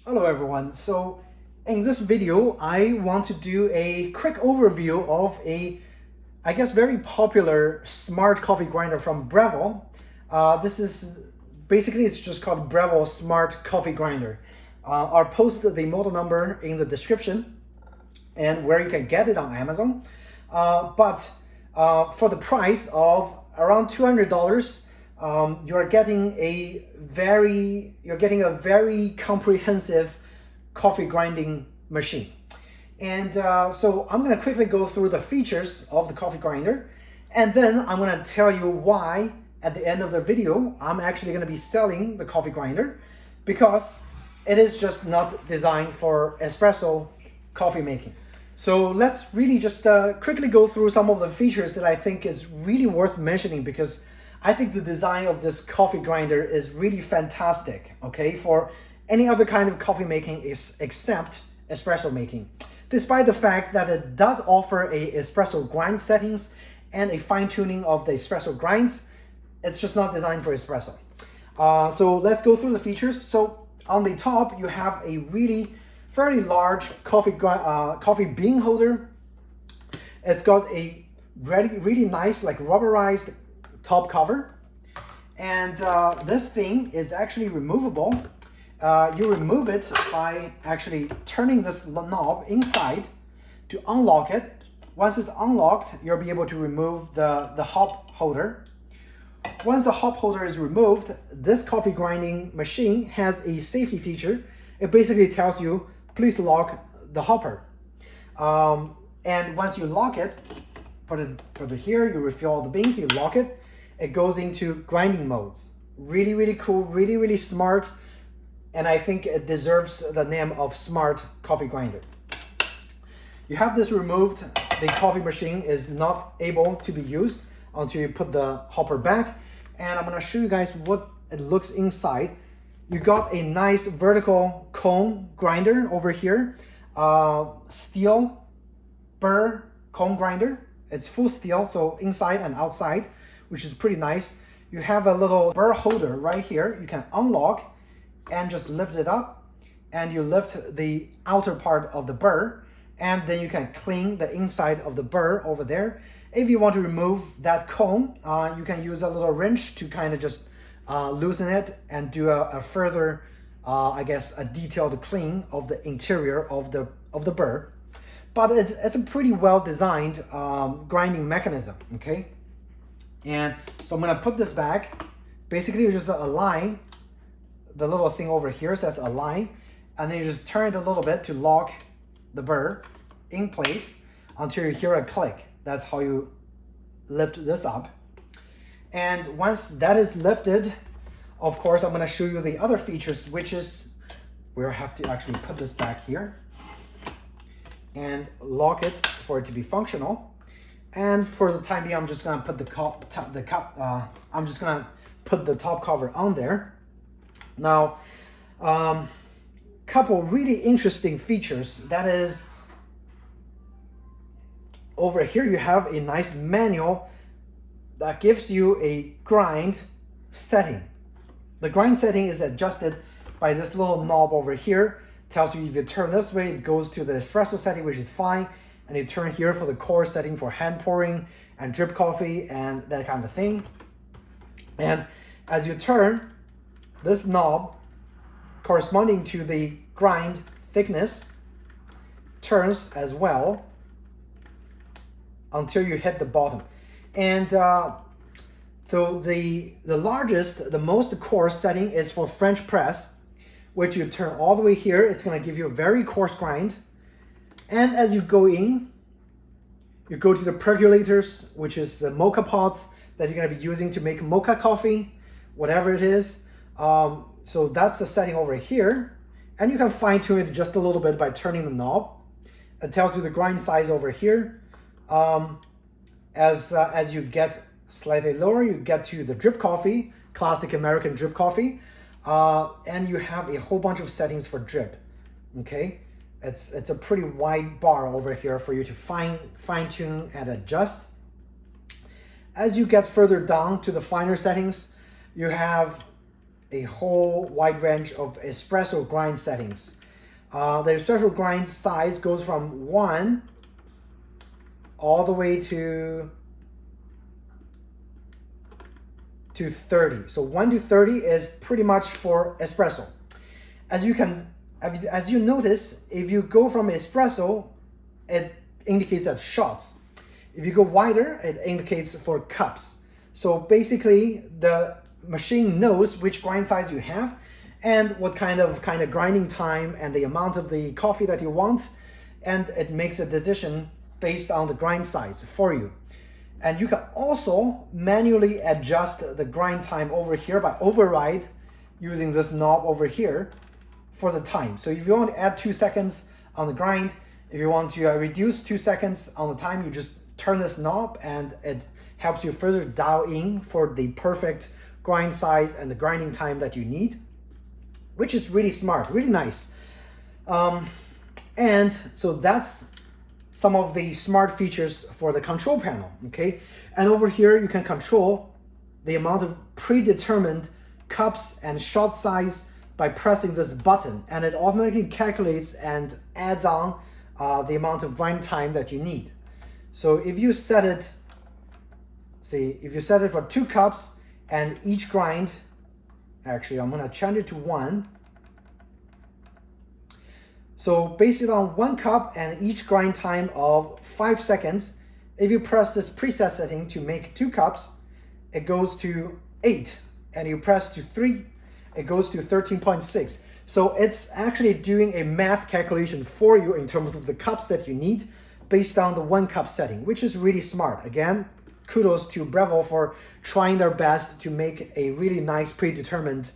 Hello everyone. So in this video, I want to do a quick overview of I guess, very popular smart coffee grinder from Breville. This is basically, it's just called Breville Smart Coffee Grinder. I'll post the model number in the description and where you can get it on Amazon. But for the price of around $200, you're getting a very comprehensive coffee grinding machine. And so I'm going to quickly go through the features of the coffee grinder, and then I'm going to tell you why at the end of the video I'm actually going to be selling the coffee grinder, because it is just not designed for espresso coffee making. So let's really just quickly go through some of the features that I think is really worth mentioning, because I think the design of this coffee grinder is really fantastic, okay, for any other kind of coffee making except espresso making. Despite the fact that it does offer a espresso grind settings and a fine-tuning of the espresso grinds, it's just not designed for espresso. So let's go through the features. So on the top, you have a really fairly large coffee bean holder. It's got a really nice, like, rubberized top cover, and this thing is actually removable. You remove it by actually turning this knob inside to unlock it. Once it's unlocked, you'll be able to remove the hop holder. Once the hop holder is removed, this coffee grinding machine has a safety feature. It basically tells you, please lock the hopper. And once you lock it, put it here, you refill all the beans, you lock it, it goes into grinding modes. Really cool, really smart, and I think it deserves the name of smart coffee grinder. You have this removed, the coffee machine is not able to be used until you put the hopper back, and I'm gonna show you guys what it looks inside. You got a nice vertical cone grinder over here, steel burr cone grinder. It's full steel, so inside and outside, which is pretty nice. You have a little burr holder right here. You can unlock and just lift it up, and you lift the outer part of the burr, and then you can clean the inside of the burr over there. If you want to remove that cone, you can use a little wrench to kind of just loosen it and do a further, I guess, a detailed clean of the interior of the burr. But it's a pretty well designed grinding mechanism, okay? And so I'm gonna put this back. Basically, you just align the little thing over here, says align, and then you just turn it a little bit to lock the burr in place until you hear a click. That's how you lift this up. And once that is lifted, of course, I'm gonna show you the other features, which is we'll have to actually put this back here and lock it for it to be functional. And for the time being, I'm just gonna put put the top cover on there. Now, couple really interesting features. That is, over here you have a nice manual that gives you a grind setting. The grind setting is adjusted by this little knob over here. Tells you if you turn this way, it goes to the espresso setting, which is fine, and you turn here for the core setting for hand pouring and drip coffee and that kind of thing. And as you turn, this knob, corresponding to the grind thickness, turns as well until you hit the bottom. And so the largest, the most coarse setting is for French press, which you turn all the way here. It's going to give you a very coarse grind. And as you go in, you go to the percolators, which is the mocha pots that you're going to be using to make mocha coffee, whatever it is. So that's the setting over here. And you can fine tune it just a little bit by turning the knob. It tells you the grind size over here. As you get slightly lower, you get to the drip coffee, classic American drip coffee. And you have a whole bunch of settings for drip, okay? It's a pretty wide bar over here for you to fine tune and adjust. As you get further down to the finer settings, you have a whole wide range of espresso grind settings. The espresso grind size goes from 1 all the way to 30. So 1 to 30 is pretty much for espresso. As you notice, if you go from espresso, it indicates as shots. If you go wider, it indicates for cups. So basically, the machine knows which grind size you have and what kind of grinding time and the amount of the coffee that you want, and it makes a decision based on the grind size for you. And you can also manually adjust the grind time over here by override using this knob over here for the time. So if you want to add 2 seconds on the grind, if you want to reduce 2 seconds on the time, you just turn this knob and it helps you further dial in for the perfect grind size and the grinding time that you need, which is really smart, really nice. And so that's some of the smart features for the control panel, okay? And over here, you can control the amount of predetermined cups and shot size by pressing this button, and it automatically calculates and adds on the amount of grind time that you need. So if you set it, if you set it for 2 cups and each grind, actually I'm gonna change it to 1. So based on 1 cup and each grind time of 5 seconds, if you press this preset setting to make 2 cups, it goes to 8, and you press to 3, it goes to 13.6. So it's actually doing a math calculation for you in terms of the cups that you need based on the 1 cup setting, which is really smart. Again, kudos to Breville for trying their best to make a really nice predetermined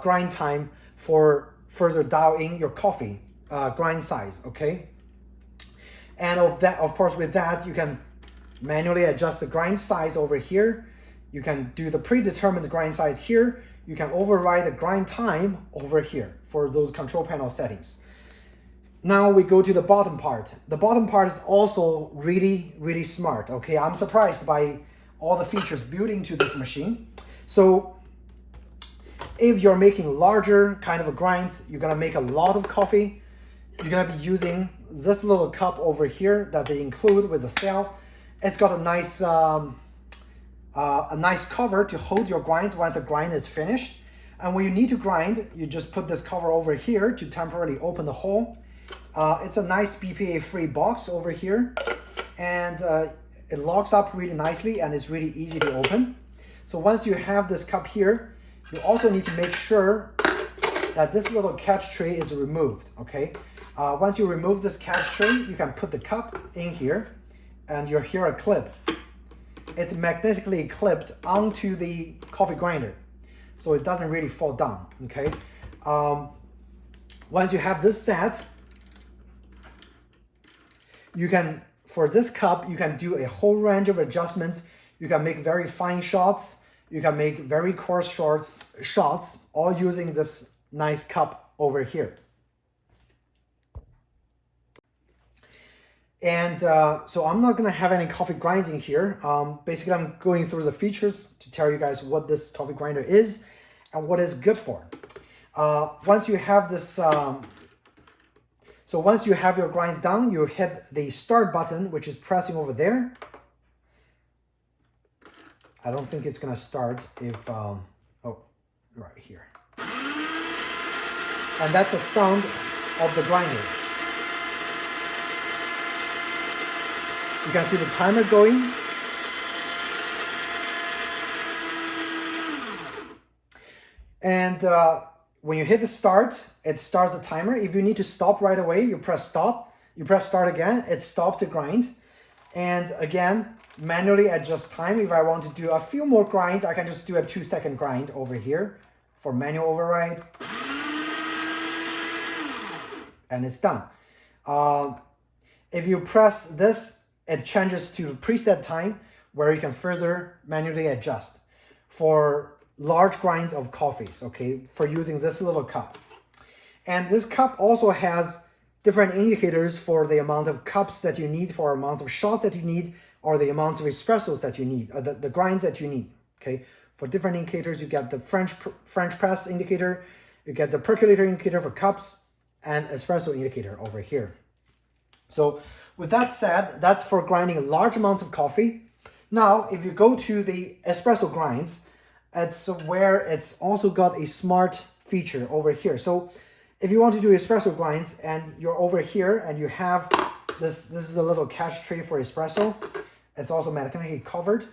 grind time for further dialing your coffee grind size, okay? And of course, with that, you can manually adjust the grind size over here. You can do the predetermined grind size here. You can override the grind time over here for those control panel settings. Now we go to the bottom part. The bottom part is also really, really smart, okay? I'm surprised by all the features built into this machine. So if you're making larger kind of grinds, you're gonna make a lot of coffee, you're gonna be using this little cup over here that they include with the cell. It's got a nice cover to hold your grinds when the grind is finished. And when you need to grind, you just put this cover over here to temporarily open the hole. It's a nice BPA-free box over here, and it locks up really nicely and it's really easy to open. So once you have this cup here, you also need to make sure that this little catch tray is removed, okay? Once you remove this catch tray, you can put the cup in here, and you'll hear a clip. It's magnetically clipped onto the coffee grinder, so it doesn't really fall down, okay? Once you have this set, you can, for this cup, you can do a whole range of adjustments. You can make very fine shots. You can make very coarse shots, all using this nice cup over here. And so I'm not gonna have any coffee grinds in here. Basically, I'm going through the features to tell you guys what this coffee grinder is and what it's good for. Once you have this, so once you have your grinds done, you hit the start button, which is pressing over there. I don't think it's gonna start if, oh, right here. And that's the sound of the grinder. You can see the timer going. And when you hit the start, it starts the timer. If you need to stop right away, you press stop. You press start again, it stops the grind. And again, manually adjust time. If I want to do a few more grinds, I can just do a 2-second grind over here for manual override. And it's done. If you press this, it changes to preset time where you can further manually adjust for large grinds of coffees, okay, for using this little cup. And this cup also has different indicators for the amount of cups that you need, for amount of shots that you need, or the amount of espressos that you need, the grinds that you need, okay, For different indicators, you get the French press indicator, you get the percolator indicator for cups, and espresso indicator over here. So with that said, that's for grinding large amounts of coffee. Now, if you go to the espresso grinds, it's where it's also got a smart feature over here. So if you want to do espresso grinds and you're over here and you have this is a little catch tray for espresso. It's also magnetically covered.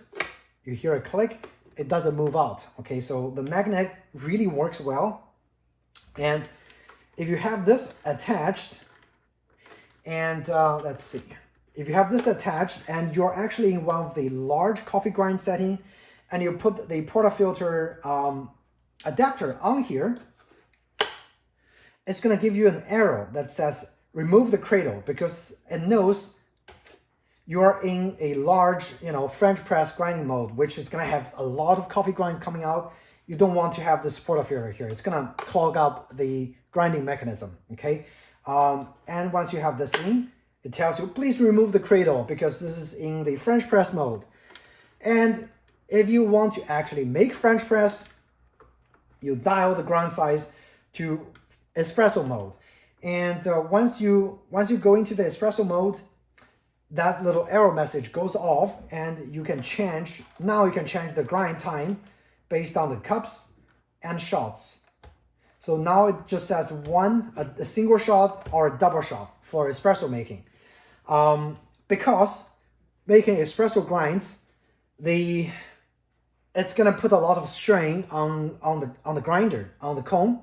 You hear a click, it doesn't move out. Okay, so the magnet really works well. And if you have this attached, and let's see, if you have this attached and you're actually in one of the large coffee grind setting and you put the portafilter adapter on here, it's going to give you an arrow that says remove the cradle, because it knows you're in a large, French press grinding mode, which is going to have a lot of coffee grinds coming out. You don't want to have this portafilter here. It's going to clog up the grinding mechanism, okay? And once you have this in, it tells you, please remove the cradle because this is in the French press mode. And if you want to actually make French press, you dial the grind size to espresso mode. And once you go into the espresso mode, that little arrow message goes off and you can change the grind time based on the cups and shots. So now it just says a single shot or a double shot for espresso making. Because making espresso grinds, it's gonna put a lot of strain on the grinder, on the comb,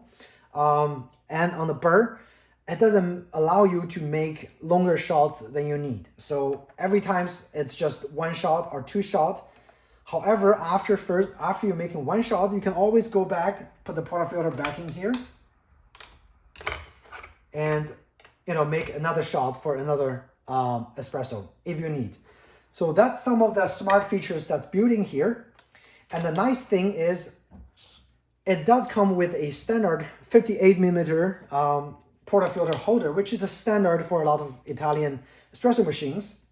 and on the burr. It doesn't allow you to make longer shots than you need. So every time it's just one shot or two shot. However, after you're making one shot, you can always go back, put the portafilter back in here, and make another shot for another espresso if you need. So that's some of the smart features that's built in here. And the nice thing is, it does come with a standard 58mm portafilter holder, which is a standard for a lot of Italian espresso machines,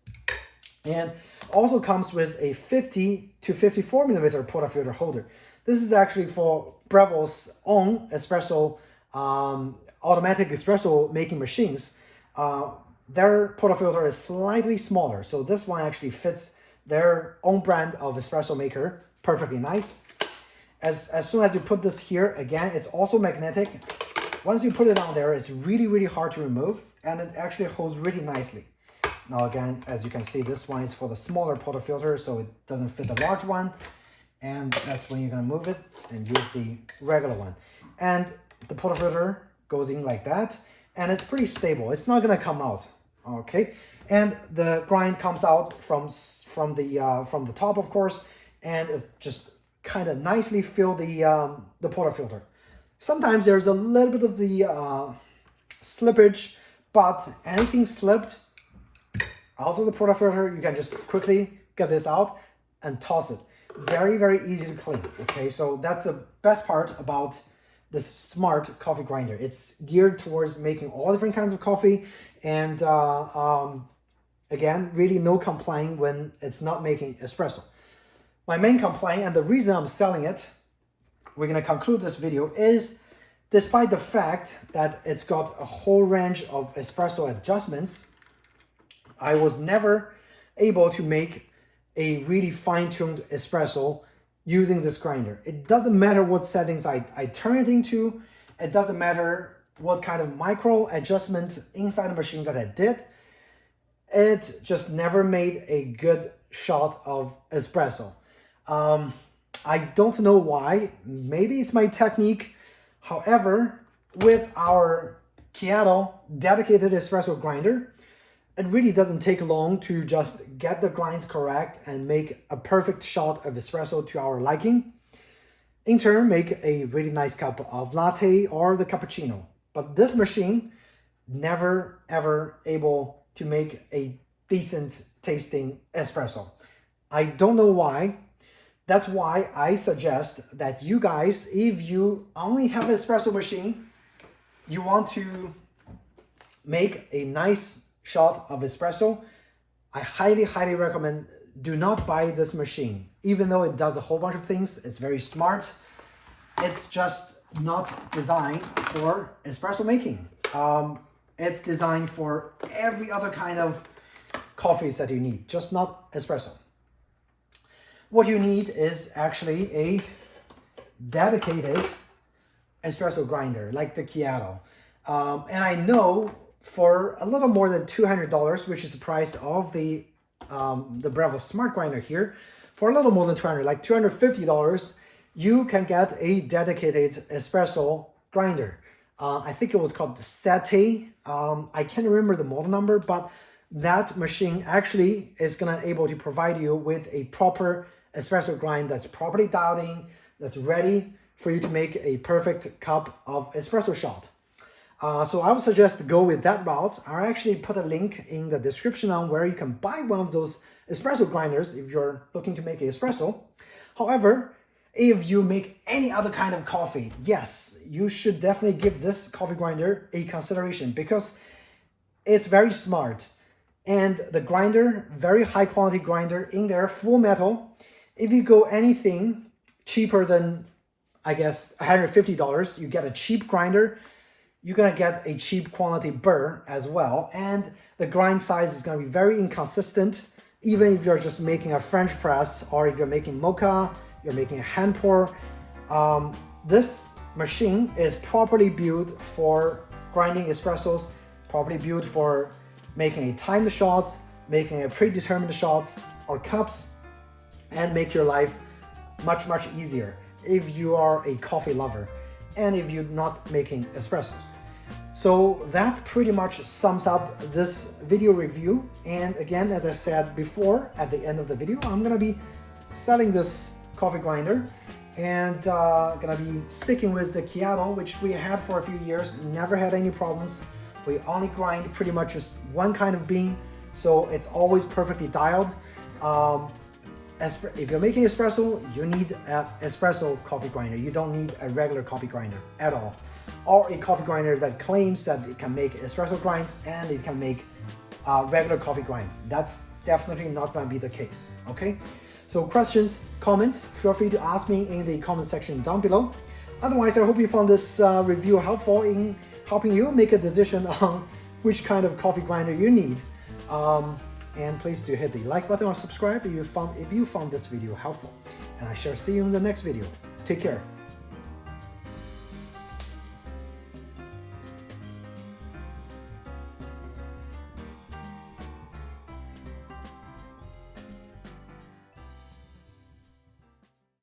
and also comes with a 50 to 54mm portafilter holder. This is actually for Breville's own espresso, automatic espresso making machines. Their portafilter is slightly smaller, so this one actually fits their own brand of espresso maker perfectly nice. As soon as you put this here, again, it's also magnetic. Once you put it on there, it's really, really hard to remove, and it actually holds really nicely. Now again, as you can see, this one is for the smaller portafilter, so it doesn't fit the large one. And that's when you're gonna move it and use the regular one. And the portafilter goes in like that, and it's pretty stable. It's not gonna come out, okay? And the grind comes out from the top, of course, and it just kind of nicely fill the portafilter. Sometimes there's a little bit of the slippage, but anything slipped out of the portafilter, you can just quickly get this out and toss it. Very, very easy to clean, okay? So that's the best part about this smart coffee grinder. It's geared towards making all different kinds of coffee, and again, really no complaint when it's not making espresso. My main complaint, and the reason I'm selling it, we're going to conclude this video, is despite the fact that it's got a whole range of espresso adjustments, I was never able to make a really fine-tuned espresso using this grinder. It doesn't matter what settings I turn it into. It doesn't matter what kind of micro adjustment inside the machine that I did. It just never made a good shot of espresso. I don't know why. Maybe it's my technique. However, with our Ceado dedicated espresso grinder, it really doesn't take long to just get the grinds correct and make a perfect shot of espresso to our liking. In turn, make a really nice cup of latte or the cappuccino. But this machine, never ever able to make a decent tasting espresso. I don't know why. That's why I suggest that you guys, if you only have an espresso machine, you want to make a nice shot of espresso, I highly, highly recommend do not buy this machine. even though it does a whole bunch of things, it's very smart. It's just not designed for espresso making. It's designed for every other kind of coffees that you need, just not espresso. What you need is actually a dedicated espresso grinder like the Ceado. And I know for a little more than $200, which is the price of the Breville smart grinder here, for a little more than $200, like $250, you can get a dedicated espresso grinder. I think it was called the Ceado E5P. I can't remember the model number, but that machine actually is gonna able to provide you with a proper espresso grind that's properly dialed in, that's ready for you to make a perfect cup of espresso shot. So I would suggest to go with that route. I'll actually put a link in the description on where you can buy one of those espresso grinders if you're looking to make an espresso. However, if you make any other kind of coffee, yes, you should definitely give this coffee grinder a consideration because it's very smart. And the grinder, very high quality grinder in there, full metal. If you go anything cheaper than, I guess, $150, you get a cheap grinder. You're gonna get a cheap quality burr as well. And the grind size is gonna be very inconsistent, even if you're just making a French press or if you're making mocha, you're making a hand pour. This machine is properly built for grinding espressos, properly built for making a timed shots, making a predetermined shots or cups, and make your life much, much easier if you are a coffee lover and if you're not making espressos. So that pretty much sums up this video review. And again, as I said before, at the end of the video, I'm gonna be selling this coffee grinder and gonna be sticking with the Ceado, which we had for a few years, never had any problems. We only grind pretty much just one kind of bean, so it's always perfectly dialed. If you're making espresso, you need an espresso coffee grinder. You don't need a regular coffee grinder at all. Or a coffee grinder that claims that it can make espresso grinds and it can make regular coffee grinds. That's definitely not gonna be the case, okay? So questions, comments, feel free to ask me in the comment section down below. Otherwise, I hope you found this review helpful in helping you make a decision on which kind of coffee grinder you need. And please do hit the like button or subscribe if you found this video helpful. And I shall see you in the next video. Take care.